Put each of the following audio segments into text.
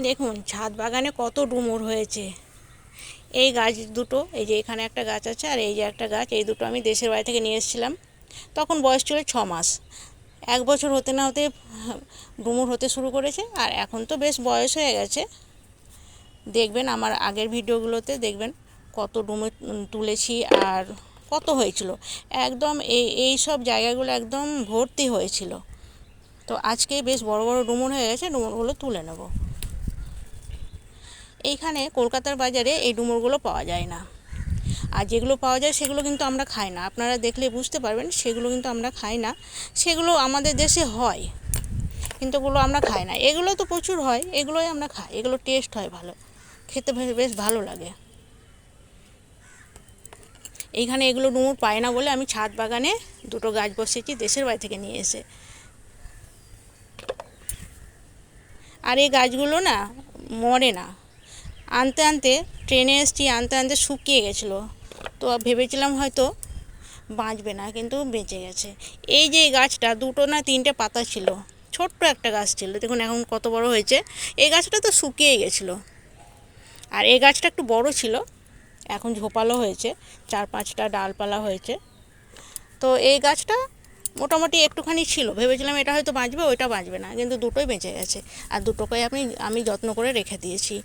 দেখুন ছাদ বাগানে কত ডুমুর হয়েছে। এই গাছ দুটো, এই যে এখানে একটা গাছ আছে আর এই যে একটা গাছ, এই দুটো আমি দেশের বাড়ি থেকে নিয়ে এসেছিলাম। তখন বয়স ছিল 6 মাস। 1 বছর হতে না হতে ডুমুর হতে শুরু করেছে, আর এখন তো বেশ বয়স হয়ে গেছে। দেখবেন আমার আগের ভিডিওগুলোতে দেখবেন কত ডুমুর তুলেছি আর কত হয়েছিল। একদম এই সব জায়গাগুলো একদম ভর্তি হয়েছিল। তো আজকে বেশ বড় বড় ডুমুর হয়ে গেছে, ডুমুরগুলো তুলে নেব। এইখানে কলকাতার বাজারে এই ডুমুরগুলো পাওয়া যায় না, আর যেগুলো পাওয়া যায় সেগুলো কিন্তু আমরা খাই না। আপনারা দেখলে বুঝতে পারবেন সেগুলো কিন্তু আমরা খাই না। সেগুলো আমাদের দেশে হয় কিন্তু ওগুলো আমরা খাই না। এগুলো তো প্রচুর হয়, এগুলোই আমরা খাই। এগুলো টেস্ট হয় ভালো, খেতে বেশ ভালো লাগে। এইখানে এগুলো ডুমুর পায় না বলে আমি ছাদ বাগানে দুটো গাছ বসিয়েছি দেশের বাড়ি থেকে নিয়ে এসে। আর এই গাছগুলো না মরে না। আনতে আনতে ট্রেনে এসেছি, আনতে আনতে শুকিয়ে গেছিলো। তো ভেবেছিলাম হয়তো বাঁচবে না, কিন্তু বেঁচে গেছে। এই যে এই গাছটা দুটো না তিনটে পাতা ছিল, ছোট্ট একটা গাছ ছিল, দেখুন এখন কত বড় হয়েছে। এই গাছটা তো শুকিয়ে গেছিলো, আর এই গাছটা একটু বড় ছিল, এখন ঝোপালো হয়েছে, 4-5টা ডালপালা হয়েছে। তো এই গাছটা মোটামুটি একটুখানি ছিল, ভেবেছিলাম এটা হয়তো বাঁচবে, ওইটা বাঁচবে না, কিন্তু দুটোই বেঁচে গেছে। আর দুটোকেই আমি যত্ন করে রেখে দিয়েছি।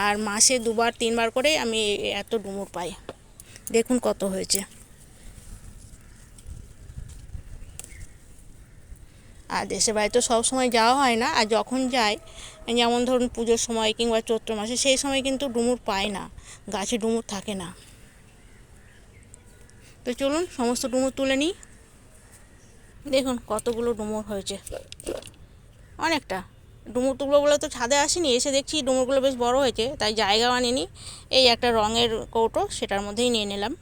আর মাসে 2-3 বার করে আমি এত ডুমুর পাই। দেখুন কত হয়েছে। আর দেশের বাড়ি তো সব সময় যাওয়া হয় না, আর যখন যাই, যেমন ধরুন পুজোর সময় কিংবা চৈত্র মাসে, সেই সময় কিন্তু ডুমুর পাই না, গাছে ডুমুর থাকে না। তো চলুন সমস্ত ডুমুর তুলে নিই। দেখুন কতগুলো ডুমুর হয়েছে, অনেকটা। ডুমুর তুলবো বলে তো ছাদে আসিনি, এসে দেখছি ডুমুরগুলো বেশ বড় হয়েছে, তাই জায়গা আনিনি। এই একটা রঙের কৌটো, সেটার মধ্যেই নিয়ে নিলাম।